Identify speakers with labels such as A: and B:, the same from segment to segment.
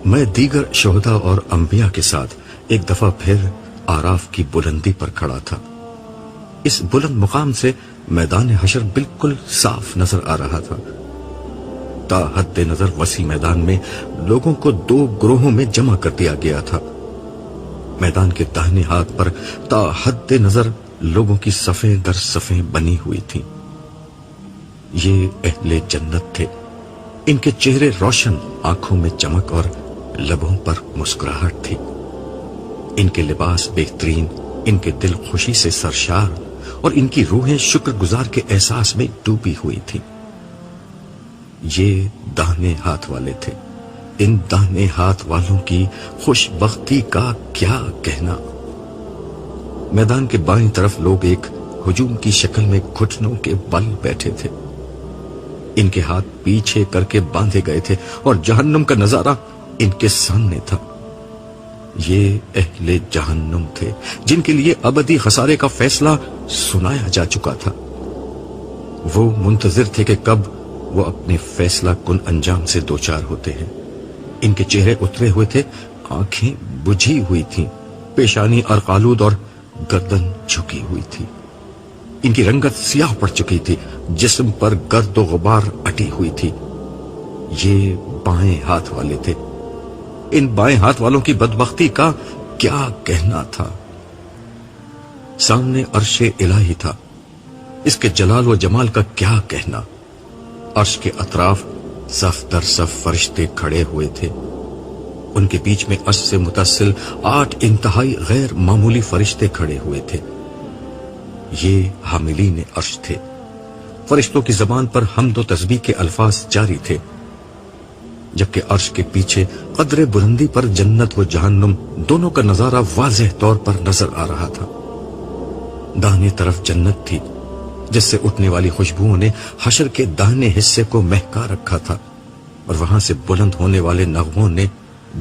A: میں دیگر شہداء اور انبیاء کے ساتھ ایک دفعہ پھر آراف کی بلندی پر کھڑا تھا۔ اس بلند مقام سے میدان حشر بالکل صاف نظر آ رہا تھا۔ تا حد نظر وسیع میدان میں لوگوں کو دو گروہوں میں جمع کر دیا گیا تھا۔ میدان کے داہنے ہاتھ پر تا حد نظر لوگوں کی صفیں در صفیں بنی ہوئی تھیں۔ یہ اہل جنت تھے۔ ان کے چہرے روشن، آنکھوں میں چمک اور لبوں پر مسکراہٹ تھی۔ ان کے لباس بہترین، ان کے دل خوشی سے سرشار اور ان کی روحیں شکر گزار کے احساس میں ڈوبی ہوئی تھی۔ یہ داہنے ہاتھ والے تھے۔ ان داہنے ہاتھ والوں کی خوش بختی کا کیا کہنا۔ میدان کے بائیں طرف لوگ ایک ہجوم کی شکل میں گھٹنوں کے بل بیٹھے تھے۔ ان کے ہاتھ پیچھے کر کے باندھے گئے تھے اور جہنم کا نظارہ ان کے سامنے تھا۔ یہ اہل جہنم تھے جن کے لیے ابدی خسارے کا فیصلہ سنایا جا چکا تھا۔ وہ منتظر تھے کہ کب وہ اپنے فیصلہ کن انجام سے دوچار ہوتے ہیں۔ ان کے چہرے اترے ہوئے تھے، آنکھیں بجھی ہوئی تھیں، پیشانی ارقالود اور گردن جھکی ہوئی تھی۔ ان کی رنگت سیاہ پڑ چکی تھی، جسم پر گرد و غبار اٹی ہوئی تھی۔ یہ بائیں ہاتھ والے تھے۔ ان بائیں ہاتھ والوں کی بدبختی کا کیا کہنا تھا۔ سامنے عرش الہی تھا، اس کے جلال و جمال کا کیا کہنا۔ عرش کے اطراف صف در صف فرشتے کھڑے ہوئے تھے۔ ان کے بیچ میں عرش سے متصل 8 انتہائی غیر معمولی فرشتے کھڑے ہوئے تھے۔ یہ حاملین عرش تھے۔ فرشتوں کی زبان پر حمد و تسبیح کے الفاظ جاری تھے، جبکہ عرش کے پیچھے قدر بلندی پر جنت و جہنم دونوں کا نظارہ واضح طور پر نظر آ رہا تھا۔ داہنے طرف جنت تھی، جس سے اٹھنے والی خوشبوؤں نے حشر کے داہنے حصے کو مہکا رکھا تھا، اور وہاں سے بلند ہونے والے نغموں نے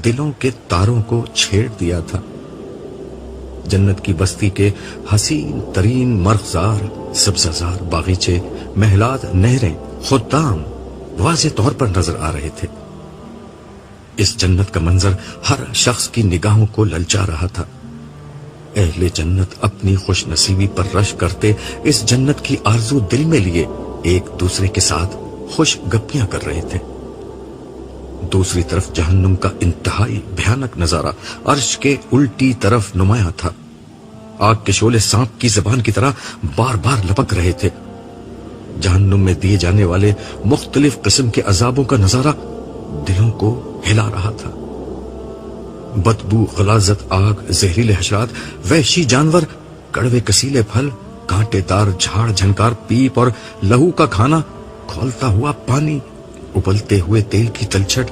A: دلوں کے تاروں کو چھیڑ دیا تھا۔ جنت کی بستی کے حسین ترین مرغزار، سبززار باغیچے، محلات، نہریں، خدام واضح طور پر نظر آ رہے تھے۔ اس جنت کا منظر ہر شخص کی نگاہوں کو للچا رہا تھا۔ اہل جنت اپنی خوش نصیبی پر رشک کرتے اس جنت کی آرزو دل میں لیے ایک دوسرے کے ساتھ خوش گپیاں کر رہے تھے۔ دوسری طرف جہنم کا انتہائی بھیانک نظارہ عرش کے الٹی طرف نمایاں تھا۔ آگ کے شعلے سانپ کی زبان کی طرح بار بار لپک رہے تھے۔ جہنم میں دیے جانے والے مختلف قسم کے عذابوں کا نظارہ دلوں کو ہلا رہا تھا۔ بدبو، غلاظت، آگ، زہریلے حشرات، وحشی جانور، کڑوے کسیلے پھل، کانٹے دار جھاڑ جھنکار پیپ اور لہو کا کھانا، کھولتا ہوا پانی، ابلتے ہوئے تیل کی تلچھٹ،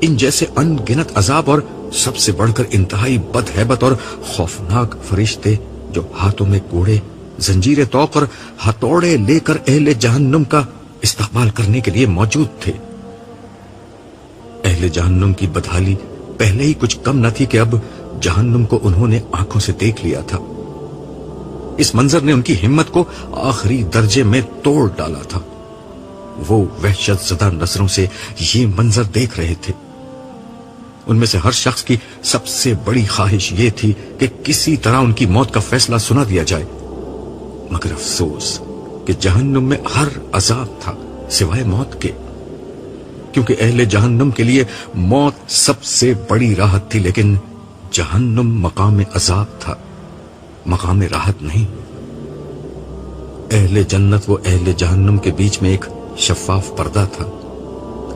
A: ان جیسے ان گنت عذاب اور سب سے بڑھ کر انتہائی بدہیبت اور خوفناک فرشتے جو ہاتھوں میں کوڑے، زنجیر توق اور ہتھوڑے لے کر اہل جہنم کا استقبال کرنے کے لیے موجود تھے۔ اہل جہنم کی بدحالی پہلے ہی کچھ کم نہ تھی کہ اب جہنم کو انہوں نے آنکھوں سے دیکھ لیا تھا۔ اس منظر نے ان کی ہمت کو آخری درجے میں توڑ ڈالا تھا۔ وہ وحشت زدہ نظروں سے یہ منظر دیکھ رہے تھے۔ ان میں سے ہر شخص کی سب سے بڑی خواہش یہ تھی کہ کسی طرح ان کی موت کا فیصلہ سنا دیا جائے، مگر افسوس کہ جہنم میں ہر عذاب تھا سوائے موت کے، کیونکہ اہل جہنم کے لیے موت سب سے بڑی راحت تھی، لیکن جہنم مقام عذاب تھا، مقام راحت نہیں۔ اہل جنت و اہل جہنم کے بیچ میں ایک شفاف پردہ تھا،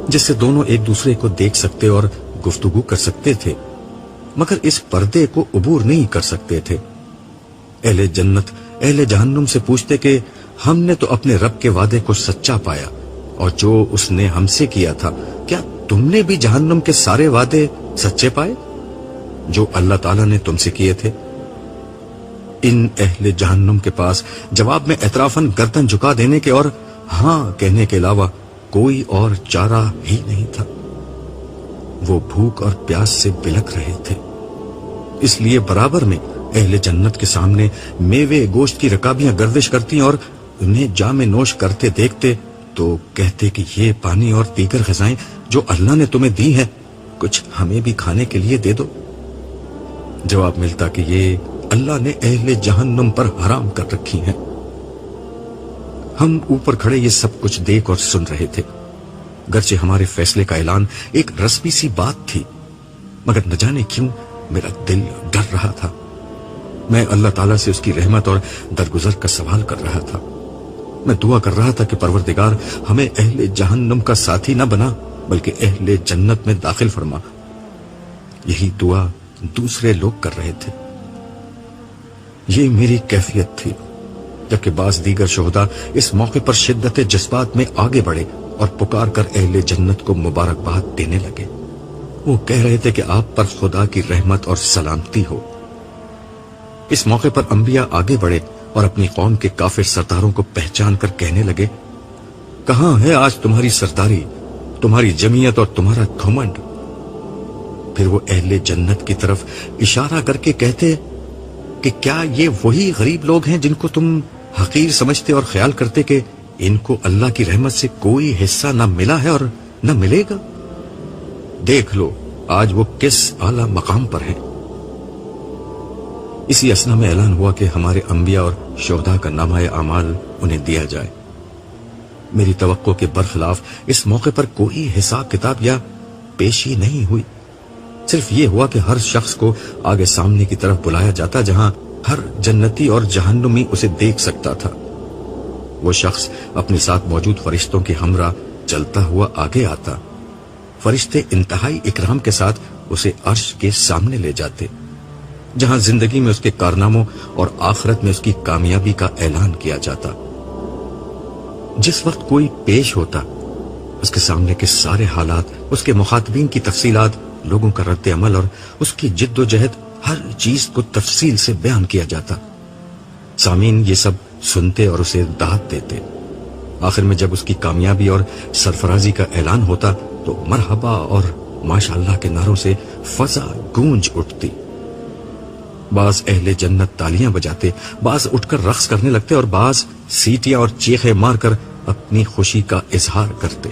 A: جس سے دونوں ایک دوسرے کو دیکھ سکتے اور گفتگو کر سکتے تھے، مگر اس پردے کو عبور نہیں کر سکتے تھے۔ اہل جنت اہل جہنم سے پوچھتے کہ ہم نے تو اپنے رب کے وعدے کو سچا پایا، اور جو اس نے ہم سے کیا تھا، کیا تم نے بھی جہنم کے سارے وعدے سچے پائے جو اللہ تعالیٰ نے تم سے کیے تھے؟ ان اہل جہنم کے پاس جواب میں اعترافاً گردن جھکا دینے کے اور ہاں کہنے کے علاوہ کوئی اور چارہ ہی نہیں تھا۔ وہ بھوک اور پیاس سے بلک رہے تھے، اس لیے برابر میں اہل جنت کے سامنے میوے گوشت کی رکابیاں گردش کرتی اور انہیں جام نوش کرتے دیکھتے تو کہتے کہ یہ پانی اور دیگر غذائیں جو اللہ نے تمہیں دی ہیں کچھ ہمیں بھی کھانے کے لیے دے دو۔ جواب ملتا کہ یہ اللہ نے اہل جہنم پر حرام کر رکھی ہیں۔ ہم اوپر کھڑے یہ سب کچھ دیکھ اور سن رہے تھے، گرچہ ہمارے فیصلے کا اعلان ایک رسمی سی بات تھی، مگر نہ جانے کیوں میرا دل ڈر رہا تھا۔ میں اللہ تعالیٰ سے اس کی رحمت اور درگزر کا سوال کر رہا تھا۔ میں دعا کر رہا تھا کہ پروردگار ہمیں اہل جہنم کا ساتھی نہ بنا بلکہ اہل جنت میں داخل فرما۔ یہی دعا دوسرے لوگ کر رہے تھے۔ یہ میری کیفیت تھی، جبکہ بعض دیگر شہداء اس موقع پر شدت جذبات میں آگے بڑھے اور پکار کر اہل جنت کو مبارکباد دینے لگے۔ وہ کہہ رہے تھے کہ آپ پر خدا کی رحمت اور سلامتی ہو۔ اس موقع پر انبیاء آگے بڑھے اور اپنی قوم کے کافر سرداروں کو پہچان کر کہنے لگے، کہاں ہے آج تمہاری سرداری، تمہاری جمعیت اور تمہارا گھمنڈ؟ پھر وہ اہل جنت کی طرف اشارہ کر کے کہتے کہ کیا یہ وہی غریب لوگ ہیں جن کو تم حقیر سمجھتے اور خیال کرتے کہ ان کو اللہ کی رحمت سے کوئی حصہ نہ ملا ہے اور نہ ملے گا؟ دیکھ لو آج وہ کس اعلی مقام پر ہیں۔ اسی اثنا میں اعلان ہوا کہ ہمارے انبیاء اور شہداء کا نامہ اعمال انہیں دیا جائے۔ میری توقع کے برخلاف اس موقع پر کوئی حساب کتاب یا پیشی نہیں ہوئی، صرف یہ ہوا کہ ہر شخص کو آگے سامنے کی طرف بلایا جاتا جہاں ہر جنتی اور جہنمی اسے دیکھ سکتا تھا۔ وہ شخص اپنے ساتھ موجود فرشتوں کے ہمراہ چلتا ہوا آگے آتا۔ فرشتے انتہائی اکرام کے ساتھ اسے عرش کے سامنے لے جاتے، جہاں زندگی میں اس کے کارناموں اور آخرت میں اس کی کامیابی کا اعلان کیا جاتا۔ جس وقت کوئی پیش ہوتا، اس کے سامنے کے سارے حالات، اس کے مخاطبین کی تفصیلات، لوگوں کا رد عمل اور اس کی جد و جہد، ہر چیز کو تفصیل سے بیان کیا جاتا۔ سامعین یہ سب سنتے اور اسے داد دیتے۔ آخر میں جب اس کی کامیابی اور سرفرازی کا اعلان ہوتا تو مرحبا اور ماشاءاللہ کے نعروں سے فضا گونج اٹھتی۔ بعض اہل جنت تالیاں بجاتے، بعض اٹھ کر رقص کرنے لگتے اور بعض سیٹیاں اور چیخیں مار کر اپنی خوشی کا اظہار کرتے۔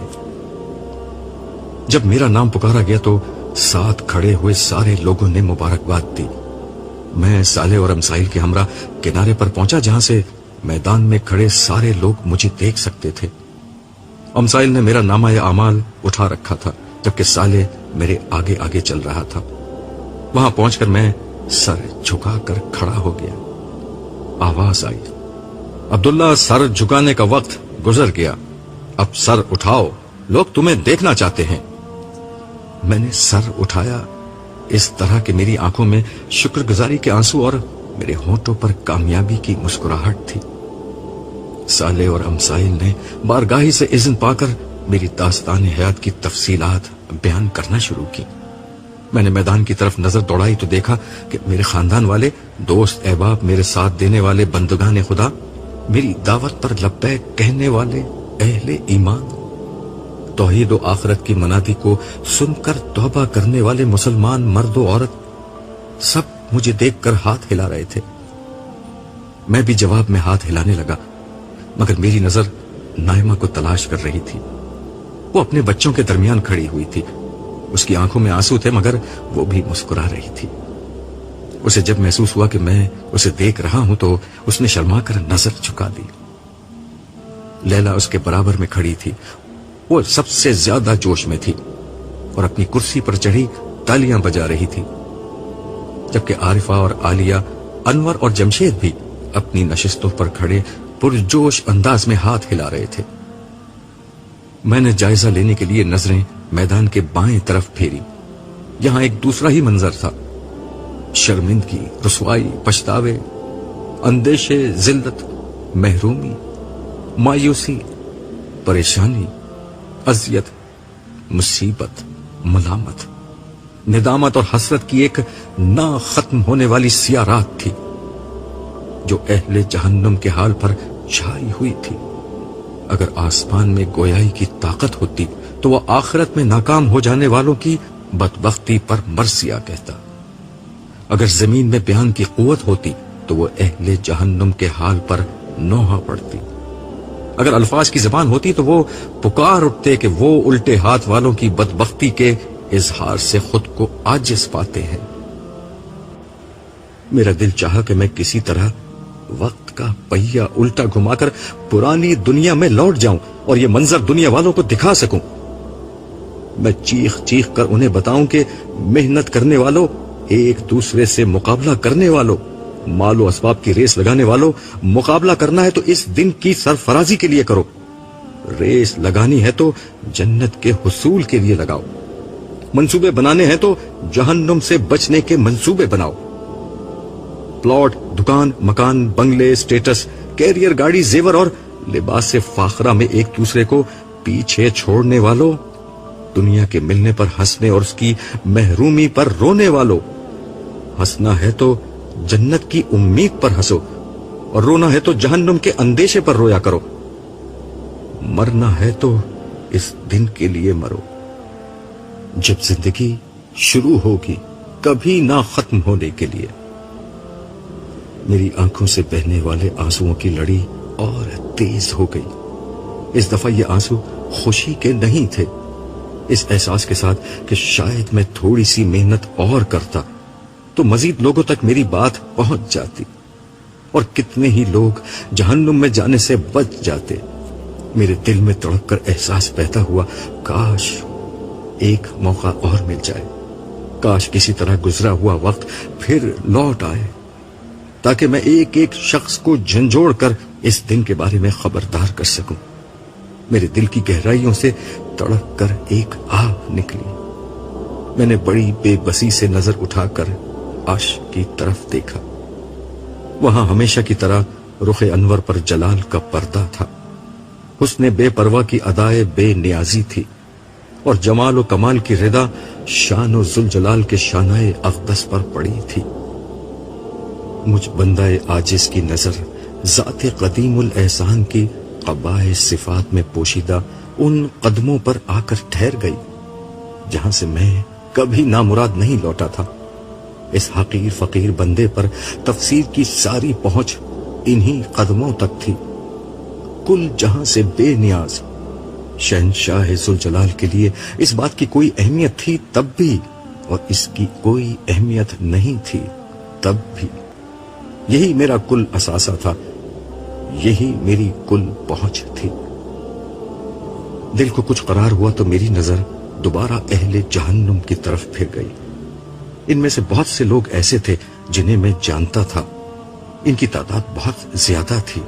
A: جب میرا نام پکارا گیا تو ساتھ کھڑے ہوئے سارے لوگوں نے مبارکباد دی۔ میں صالح اور امسائل کے ہمراہ کنارے پر پہنچا جہاں سے میدان میں کھڑے سارے لوگ مجھے دیکھ سکتے تھے۔ امسائل نے میرا نامہ اعمال اٹھا رکھا تھا، جبکہ صالح میرے آگے آگے چل رہا تھا۔ وہاں پہنچ کر میں سر جھکا کر کھڑا ہو گیا۔ آواز آئی، عبداللہ سر جھکانے کا وقت گزر گیا، اب سر اٹھاؤ، لوگ تمہیں دیکھنا چاہتے ہیں۔ میں نے سر اٹھایا اس طرح کہ میری آنکھوں میں شکر گزاری کے آنسو اور میرے ہونٹوں پر کامیابی کی مسکراہٹ تھی۔ صالح اور امسائل نے بارگاہی سے اذن پا کر میری داستان حیات کی تفصیلات بیان کرنا شروع کی۔ میں نے میدان کی طرف نظر دوڑائی تو دیکھا کہ میرے خاندان والے، دوست احباب، میرے ساتھ دینے والے بندگان خدا، میری دعوت پر لبیک کہنے والے اہل ایمان، توحید و آخرت کی منادی کو سن کر توبہ کرنے والے مسلمان مرد و عورت، سب مجھے دیکھ کر ہاتھ ہلا رہے تھے۔ میں بھی جواب میں ہاتھ ہلانے لگا، مگر میری نظر نائمہ کو تلاش کر رہی تھی۔ وہ اپنے بچوں کے درمیان کھڑی ہوئی تھی، اس کی آنکھوں میں آنسو تھے مگر وہ بھی مسکرا رہی تھی۔ اسے جب محسوس ہوا کہ میں اسے دیکھ رہا ہوں تو اس نے شرما کر نظر جھکا دی۔ لیلا اس کے برابر میں کھڑی تھی، وہ سب سے زیادہ جوش میں تھی اور اپنی کرسی پر چڑھی تالیاں بجا رہی تھی، جبکہ عارفہ اور عالیہ، انور اور جمشید بھی اپنی نشستوں پر کھڑے پرجوش انداز میں ہاتھ ہلا رہے تھے۔ میں نے جائزہ لینے کے لیے نظریں میدان کے بائیں طرف پھیری۔ یہاں ایک دوسرا ہی منظر تھا، شرمندگی، رسوائی، پچھتاوے، اندیشے، ذلت، محرومی، مایوسی، پریشانی، اذیت، مصیبت، ملامت، ندامت اور حسرت کی ایک نہ ختم ہونے والی سیاہ رات تھی جو اہل جہنم کے حال پر چھائی ہوئی تھی۔ اگر آسمان میں گویائی کی طاقت ہوتی تو وہ آخرت میں ناکام ہو جانے والوں کی بدبختی پر مرثیہ کہتا۔ اگر زمین میں بیان کی قوت ہوتی تو وہ اہل جہنم کے حال پر نوحہ پڑتی۔ اگر الفاظ کی زبان ہوتی تو وہ پکار اٹھتے کہ وہ الٹے ہاتھ والوں کی بدبختی کے اظہار سے خود کو عاجز پاتے ہیں۔ میرا دل چاہا کہ میں کسی طرح وقت کا پہیا الٹا گھما کر پرانی دنیا میں لوٹ جاؤں اور یہ منظر دنیا والوں کو دکھا سکوں۔ میں چیخ چیخ کر انہیں بتاؤں کہ محنت کرنے والوں، ایک دوسرے سے مقابلہ کرنے والوں، مال و اسباب کی ریس لگانے والوں، مقابلہ کرنا ہے تو اس دن کی سرفرازی کے لیے کرو، ریس لگانی ہے تو جنت کے حصول کے لیے لگاؤ، منصوبے بنانے ہیں تو جہنم سے بچنے کے منصوبے بناؤ۔ پلاٹ، دکان، مکان، بنگلے، سٹیٹس، کیریئر، گاڑی، زیور اور لباس فاخرہ میں ایک دوسرے کو پیچھے چھوڑنے والوں، دنیا کے ملنے پر ہنسنے اور اس کی محرومی پر رونے والوں، ہنسنا ہے تو جنت کی امید پر ہنسو اور رونا ہے تو جہنم کے اندیشے پر رویا کرو۔ مرنا ہے تو اس دن کے لیے مرو جب زندگی شروع ہوگی کبھی نہ ختم ہونے کے لیے۔ میری آنکھوں سے بہنے والے آنسوؤں کی لڑی اور تیز ہو گئی۔ اس دفعہ یہ آنسو خوشی کے نہیں تھے، اس احساس کے ساتھ کہ شاید میں تھوڑی سی محنت اور کرتا تو مزید لوگوں تک میری بات پہنچ جاتی اور کتنے ہی لوگ جہنم میں جانے سے بچ جاتے۔ میرے دل میں تڑپ کر احساس پیدا ہوا، کاش ایک موقع اور مل جائے، کاش کسی طرح گزرا ہوا وقت پھر لوٹ آئے تاکہ میں ایک ایک شخص کو جھنجھوڑ کر اس دن کے بارے میں خبردار کر سکوں۔ میرے دل کی گہرائیوں سے تڑپ کر ایک آہ نکلی۔ میں نے بڑی بے بسی سے نظر اٹھا کر عرش کی طرف دیکھا۔ وہاں ہمیشہ کی طرح رخ انور پر جلال کا پردہ تھا، حسن بے پرواہ کی ادائے بے نیازی تھی اور جمال و کمال کی رضا شان و ذوالجلال کے شانائے اقدس پر پڑی تھی۔ مجھ بندہ عاجز کی نظر ذات قدیم الاحسان کی قبائے صفات میں پوشیدہ ان قدموں پر آ کر ٹھہر گئی جہاں سے میں کبھی نامراد نہیں لوٹا تھا۔ اس حقیر فقیر بندے پر تفسیر کی ساری پہنچ انہی قدموں تک تھی۔ کل جہاں سے بے نیاز شہنشاہ ذوالجلال کے لیے اس بات کی کوئی اہمیت تھی تب بھی، اور اس کی کوئی اہمیت نہیں تھی تب بھی۔ یہی میرا کل اثاثہ تھا، یہی میری کل پہنچ تھی۔ دل کو کچھ قرار ہوا تو میری نظر دوبارہ اہل جہنم کی طرف پھر گئی۔ ان میں سے بہت سے لوگ ایسے تھے جنہیں میں جانتا تھا، ان کی تعداد بہت زیادہ تھی۔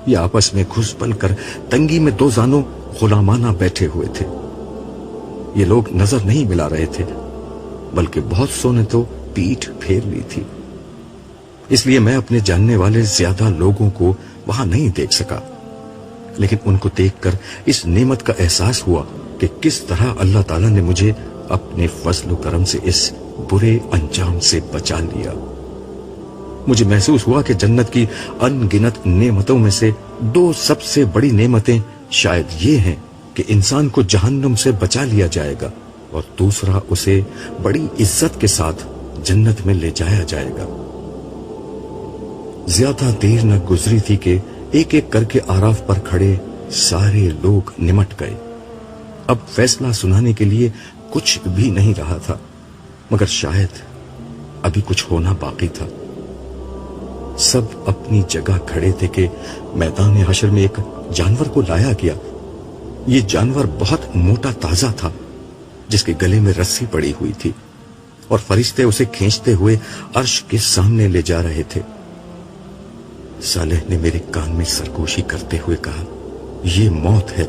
A: یہ آپس میں گھس پل کر تنگی میں دو زانوں غلامانہ بیٹھے ہوئے تھے۔ یہ لوگ نظر نہیں ملا رہے تھے، بلکہ بہت سو نے تو پیٹھ پھیر لی تھی، اس لیے میں اپنے جاننے والے زیادہ لوگوں کو وہاں نہیں دیکھ سکا، لیکن ان کو دیکھ کر اس نعمت کا احساس ہوا کہ کس طرح اللہ تعالیٰ نے مجھے اپنے فضل و کرم سے اس برے انجام سے بچا لیا۔ مجھے محسوس ہوا کہ جنت کی ان گنت نعمتوں میں سے دو سب سے بڑی نعمتیں شاید یہ ہیں کہ انسان کو جہنم سے بچا لیا جائے گا، اور دوسرا اسے بڑی عزت کے ساتھ جنت میں لے جایا جائے گا۔ زیادہ دیر نہ گزری تھی کہ ایک ایک کر کے آراف پر کھڑے سارے لوگ نمٹ گئے۔ اب فیصلہ سنانے کے لیے کچھ بھی نہیں رہا تھا، مگر شاید ابھی کچھ ہونا باقی تھا۔ سب اپنی جگہ کھڑے تھے کہ میدان حشر میں ایک جانور کو لایا گیا۔ یہ جانور بہت موٹا تازہ تھا، جس کے گلے میں رسی پڑی ہوئی تھی، اور فرشتے اسے کھینچتے ہوئے عرش کے سامنے لے جا رہے تھے۔ صالح نے میرے کان میں سرگوشی کرتے ہوئے کہا، یہ موت ہے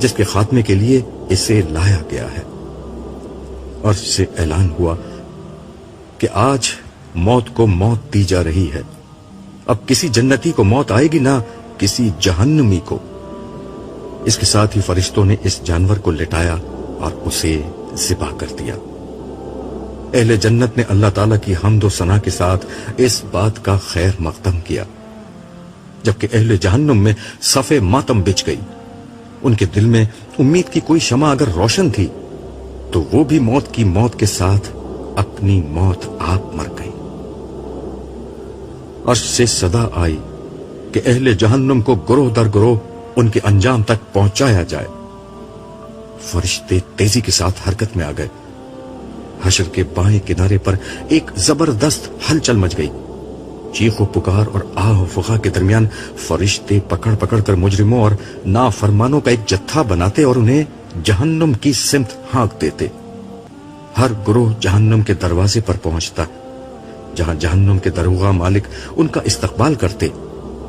A: جس کے خاتمے کے لیے اسے لایا گیا ہے۔ عرش سے اعلان ہوا کہ آج موت کو موت دی جا رہی ہے، اب کسی جنتی کو موت آئے گی نہ کسی جہنمی کو۔ اس کے ساتھ ہی فرشتوں نے اس جانور کو لٹایا اور اسے ذبح کر دیا۔ اہل جنت نے اللہ تعالیٰ کی حمد و ثنا کے ساتھ اس بات کا خیر مقدم کیا، جبکہ اہل جہنم میں صف ماتم بچ گئی۔ ان کے دل میں امید کی کوئی شمع اگر روشن تھی تو وہ بھی موت کی موت کے ساتھ اپنی موت آپ مر گئی۔ عرش سے صدا آئی کہ اہل جہنم کو گروہ در گروہ ان کے انجام تک پہنچایا جائے۔ فرشتے تیزی کے ساتھ حرکت میں آ گئے. حشر کے بائیں کنارے پر ایک زبردست ہلچل مچ گئی. چیخ و پکار اور آہ و فغاں کے درمیان فرشتے پکڑ پکڑ کر مجرموں اور نافرمانوں کا ایک جتھا بناتے اور انہیں جہنم کی سمت ہانک دیتے. ہر گروہ جہنم کے دروازے پر پہنچتا، جہاں جہنم کے دروغہ مالک ان کا استقبال کرتے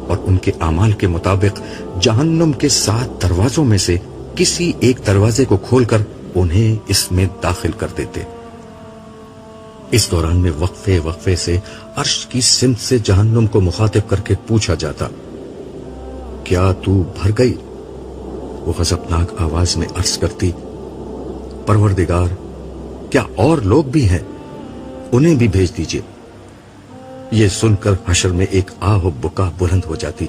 A: اور ان کے اعمال کے مطابق جہنم کے 7 دروازوں میں سے کسی ایک دروازے کو کھول کر انہیں اس میں داخل کر دیتے. اس دوران میں وقفے وقفے سے عرش کی سمت سے جہنم کو مخاطب کر کے پوچھا جاتا، کیا تو بھر گئی؟ وہ غضبناک آواز میں عرض کرتی، پروردگار، کیا اور لوگ بھی ہیں؟ انہیں بھی بھیج دیجئے. یہ سن کر حشر میں ایک آہ و بکا بلند ہو جاتی.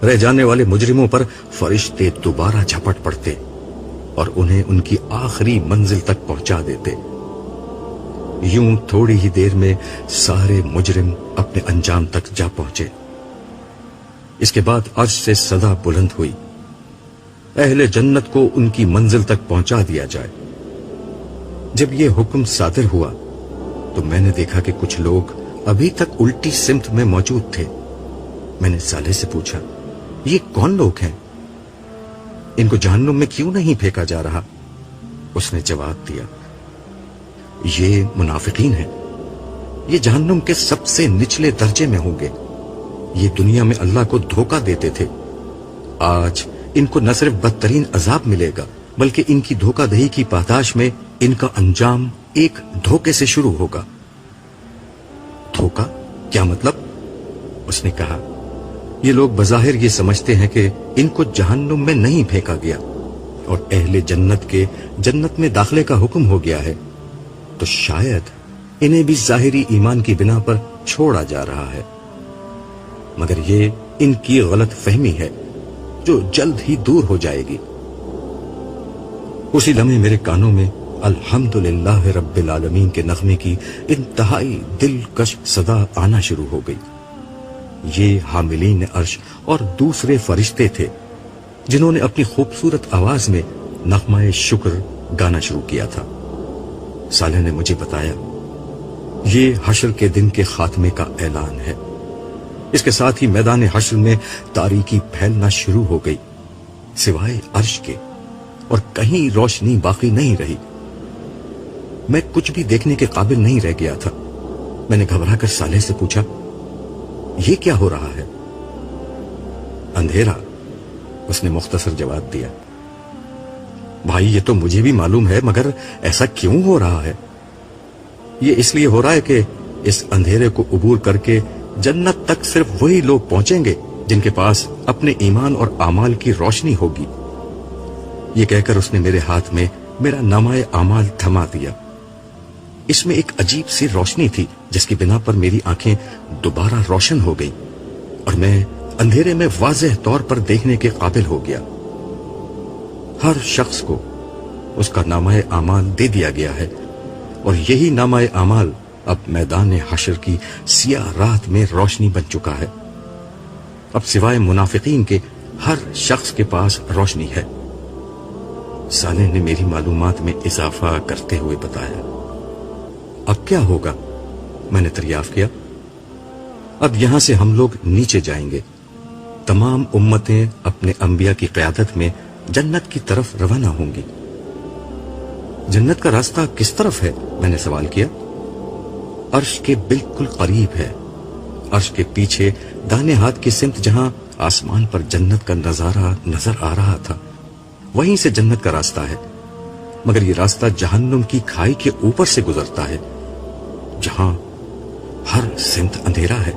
A: رہ جانے والے مجرموں پر فرشتے دوبارہ جھپٹ پڑتے اور انہیں ان کی آخری منزل تک پہنچا دیتے. یوں تھوڑی ہی دیر میں سارے مجرم اپنے انجام تک جا پہنچے. اس کے بعد عرش سے صدا بلند ہوئی، اہل جنت کو ان کی منزل تک پہنچا دیا جائے. جب یہ حکم صادر ہوا تو میں نے دیکھا کہ کچھ لوگ ابھی تک الٹی سمت میں موجود تھے. میں نے صالح سے پوچھا، یہ کون لوگ ہیں؟ ان کو جہنم میں کیوں نہیں پھینکا جا رہا؟ اس نے جواب دیا، یہ منافقین ہیں. یہ جہنم کے سب سے نچلے درجے میں ہوں گے. یہ دنیا میں اللہ کو دھوکہ دیتے تھے. آج ان کو نہ صرف بدترین عذاب ملے گا بلکہ ان کی دھوکہ دہی کی پاداش میں ان کا انجام ایک دھوکے سے شروع ہوگا. دھوکہ؟ کیا مطلب؟ اس نے کہا، یہ لوگ بظاہر یہ سمجھتے ہیں کہ ان کو جہنم میں نہیں پھینکا گیا اور اہل جنت کے جنت میں داخلے کا حکم ہو گیا ہے، تو شاید انہیں بھی ظاہری ایمان کی بنا پر چھوڑا جا رہا ہے. مگر یہ ان کی غلط فہمی ہے جو جلد ہی دور ہو جائے گی. اسی لمحے میرے کانوں میں الحمدللہ رب العالمین کے نغمے کی انتہائی دلکش صدا آنا شروع ہو گئی. یہ حاملین عرش اور دوسرے فرشتے تھے جنہوں نے اپنی خوبصورت آواز میں نغمہ شکر گانا شروع کیا تھا. صالح نے مجھے بتایا، یہ حشر کے دن کے خاتمے کا اعلان ہے. اس کے ساتھ ہی میدان حشر میں تاریکی پھیلنا شروع ہو گئی، سوائے عرش کے، اور کہیں روشنی باقی نہیں رہی. میں کچھ بھی دیکھنے کے قابل نہیں رہ گیا تھا. میں نے گھبرا کر صالح سے پوچھا، یہ کیا ہو رہا ہے؟ اندھیرا، اس نے مختصر جواب دیا. بھائی یہ تو مجھے بھی معلوم ہے، مگر ایسا کیوں ہو رہا ہے؟ یہ اس لیے ہو رہا ہے کہ اس اندھیرے کو عبور کر کے جنت تک صرف وہی لوگ پہنچیں گے جن کے پاس اپنے ایمان اور اعمال کی روشنی ہوگی. یہ کہہ کر اس نے میرے ہاتھ میں میرا نامہ اعمال تھما دیا. اس میں ایک عجیب سی روشنی تھی جس کی بنا پر میری آنکھیں دوبارہ روشن ہو گئی اور میں اندھیرے میں واضح طور پر دیکھنے کے قابل ہو گیا. ہر شخص کو اس کا نامہ اعمال دے دیا گیا ہے اور یہی نامہ اعمال اب میدان حشر کی سیاہ رات میں روشنی بن چکا ہے. اب سوائے منافقین کے ہر شخص کے پاس روشنی ہے. صالح نے میری معلومات میں اضافہ کرتے ہوئے بتایا. اب کیا ہوگا؟ میں نے دریافت کیا. اب یہاں سے ہم لوگ نیچے جائیں گے. تمام امتیں اپنے انبیاء کی قیادت میں جنت کی طرف روانہ ہوں گی. جنت کا راستہ کس طرف ہے؟ میں نے سوال کیا. عرش کے بالکل قریب ہے. عرش کے پیچھے داہنے ہاتھ کی سمت جہاں آسمان پر جنت کا نظارہ نظر آ رہا تھا، وہیں سے جنت کا راستہ ہے. مگر یہ راستہ جہنم کی کھائی کے اوپر سے گزرتا ہے جہاں ہر سمت اندھیرا ہے.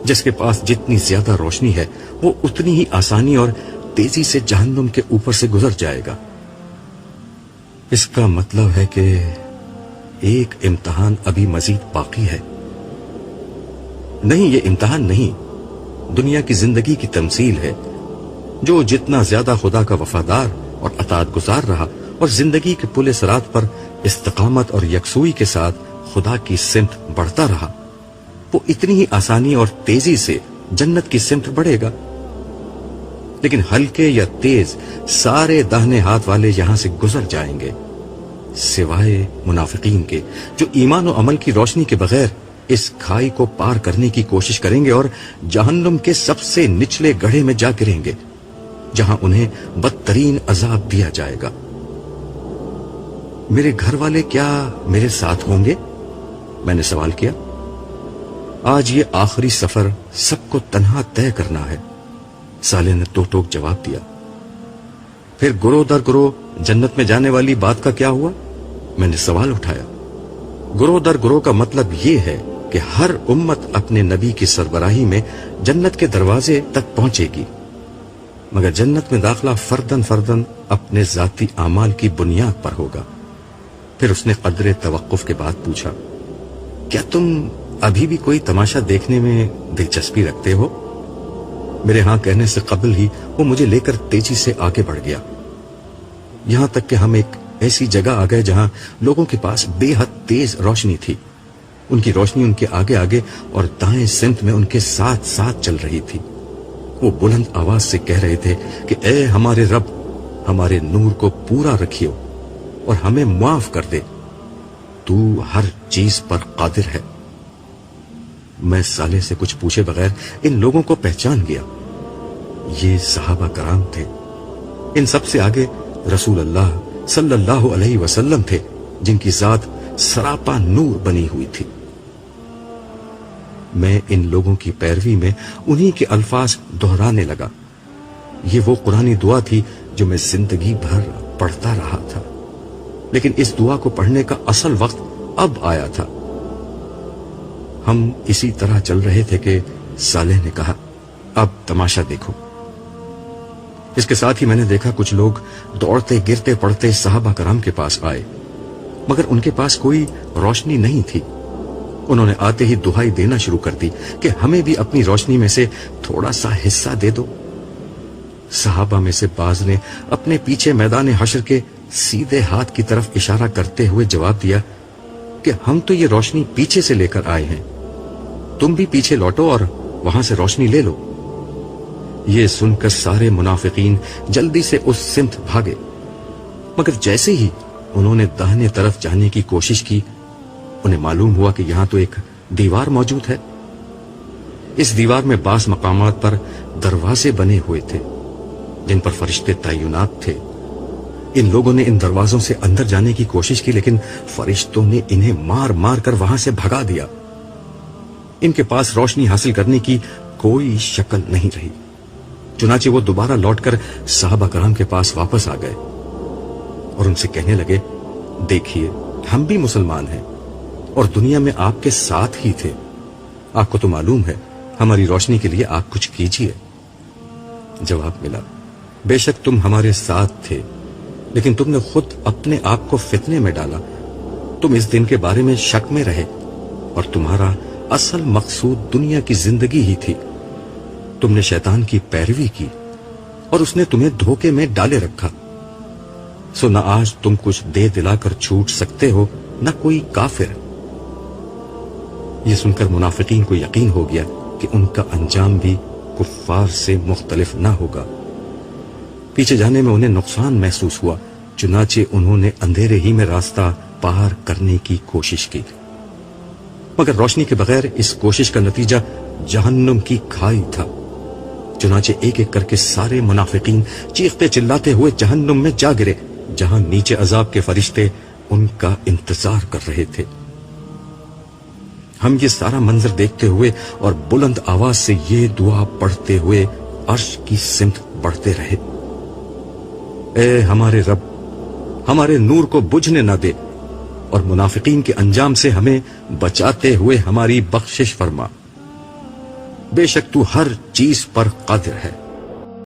A: جس کے پاس جتنی زیادہ روشنی ہے وہ اتنی ہی آسانی اور تیزی سے جہنم کے اوپر سے گزر جائے گا. اس کا مطلب ہے کہ ایک امتحان ابھی مزید باقی ہے. نہیں، یہ امتحان نہیں، دنیا کی زندگی کی تمثیل ہے. جو جتنا زیادہ خدا کا وفادار اور اطاعت گزار رہا اور زندگی کے پل صراط پر استقامت اور یکسوئی کے ساتھ خدا کی سمت بڑھتا رہا، وہ اتنی ہی آسانی اور تیزی سے جنت کی سمت بڑھے گا. لیکن ہلکے یا تیز سارے داہنے ہاتھ والے یہاں سے گزر جائیں گے، سوائے منافقین کے جو ایمان و عمل کی روشنی کے بغیر اس کھائی کو پار کرنے کی کوشش کریں گے اور جہنم کے سب سے نچلے گڑھے میں جا گریں گے، جہاں انہیں بدترین عذاب دیا جائے گا۔ میرے گھر والے کیا میرے ساتھ ہوں گے؟ میں نے سوال کیا۔ آج یہ آخری سفر سب کو تنہا طے کرنا ہے، صالح نے تو ٹوک جواب دیا۔ پھر گروہ در گروہ جنت میں جانے والی بات کا کیا ہوا؟ میں نے سوال اٹھایا۔ گروہ در گروہ کا مطلب یہ ہے کہ ہر امت اپنے نبی کی سربراہی میں جنت کے دروازے تک پہنچے گی، مگر جنت میں داخلہ فردن فردن اپنے ذاتی اعمال کی بنیاد پر ہوگا۔ پھر اس نے قدر توقف کے بعد پوچھا، کیا تم ابھی بھی کوئی تماشا دیکھنے میں دلچسپی رکھتے ہو؟ میرے ہاں کہنے سے قبل ہی وہ مجھے لے کر تیزی سے آگے بڑھ گیا، یہاں تک کہ ہم ایک ایسی جگہ آ گئے جہاں لوگوں کے پاس بے حد تیز روشنی تھی۔ ان کی روشنی ان کے آگے آگے اور دائیں سمت میں ان کے ساتھ ساتھ چل رہی تھی۔ وہ بلند آواز سے کہہ رہے تھے کہ اے ہمارے رب، ہمارے نور کو پورا رکھیو اور ہمیں معاف کر دے، تو ہر چیز پر قادر ہے۔ میں صالح سے کچھ پوچھے بغیر ان لوگوں کو پہچان گیا۔ یہ صحابہ کرام تھے۔ ان سب سے آگے رسول اللہ صلی اللہ علیہ وسلم تھے، جن کی ذات سراپا نور بنی ہوئی تھی۔ میں ان لوگوں کی پیروی میں انہی کے الفاظ دہرانے لگا۔ یہ وہ قرآنی دعا تھی جو میں زندگی بھر پڑھتا رہا تھا، لیکن اس دعا کو پڑھنے کا اصل وقت اب آیا تھا۔ ہم اسی طرح چل رہے تھے کہ صالح نے کہا، اب تماشا دیکھو۔ اس کے ساتھ ہی میں نے دیکھا کچھ لوگ دوڑتے گرتے پڑتے صحابہ کرام کے پاس آئے، مگر ان کے پاس کوئی روشنی نہیں تھی۔ انہوں نے آتے ہی دہائی دینا شروع کر دی کہ ہمیں بھی اپنی روشنی میں سے تھوڑا سا حصہ دے دو۔ صحابہ میں سے بعض نے اپنے پیچھے میدان حشر کے سیدھے ہاتھ کی طرف اشارہ کرتے ہوئے جواب دیا کہ ہم تو یہ روشنی پیچھے سے لے کر آئے ہیں، تم بھی پیچھے لوٹو اور وہاں سے روشنی لے لو۔ یہ سن کر سارے منافقین جلدی سے اس سمت بھاگے، مگر جیسے ہی انہوں نے داہنے طرف جانے کی کوشش کی، انہیں معلوم ہوا کہ یہاں تو ایک دیوار موجود ہے۔ اس دیوار میں بعض مقامات پر دروازے بنے ہوئے تھے جن پر فرشتے تعینات تھے۔ ان لوگوں نے ان دروازوں سے اندر جانے کی کوشش کی، لیکن فرشتوں نے انہیں مار مار کر وہاں سے بھگا دیا۔ ان کے پاس روشنی حاصل کرنے کی کوئی شکل نہیں رہی۔ چنانچہ وہ دوبارہ لوٹ کر صحابہ کرام کے پاس واپس آ گئے اور ان سے کہنے لگے، دیکھیے ہم بھی مسلمان ہیں اور دنیا میں آپ کے ساتھ ہی تھے، آپ کو تو معلوم ہے، ہماری روشنی کے لیے آپ کچھ کیجیے۔ جواب ملا، بے شک تم ہمارے ساتھ تھے، لیکن تم نے خود اپنے آپ کو فتنے میں ڈالا۔ تم اس دن کے بارے میں شک میں رہے اور تمہارا اصل مقصود دنیا کی زندگی ہی تھی۔ تم نے شیطان کی پیروی کی اور اس نے تمہیں دھوکے میں ڈالے رکھا، سو نہ آج تم کچھ دے دلا کر چھوٹ سکتے ہو، نہ کوئی کافر۔ یہ سن کر منافقین کو یقین ہو گیا کہ ان کا انجام بھی کفار سے مختلف نہ ہوگا۔ پیچھے جانے میں انہیں نقصان محسوس ہوا، چنانچہ انہوں نے اندھیرے ہی میں راستہ پار کرنے کی کوشش کی، مگر روشنی کے بغیر اس کوشش کا نتیجہ جہنم کی کھائی تھا۔ چنانچہ ایک ایک کر کے سارے منافقین چیختے چلاتے ہوئے جہنم میں جا گرے، جہاں نیچے عذاب کے فرشتے ان کا انتظار کر رہے تھے۔ ہم یہ سارا منظر دیکھتے ہوئے اور بلند آواز سے یہ دعا پڑھتے ہوئے عرش کی سمت بڑھتے رہے، اے ہمارے رب، ہمارے نور کو بجھنے نہ دے اور منافقین کے انجام سے ہمیں بچاتے ہوئے ہماری بخشش فرما، بے شک تو ہر چیز پر قادر ہے۔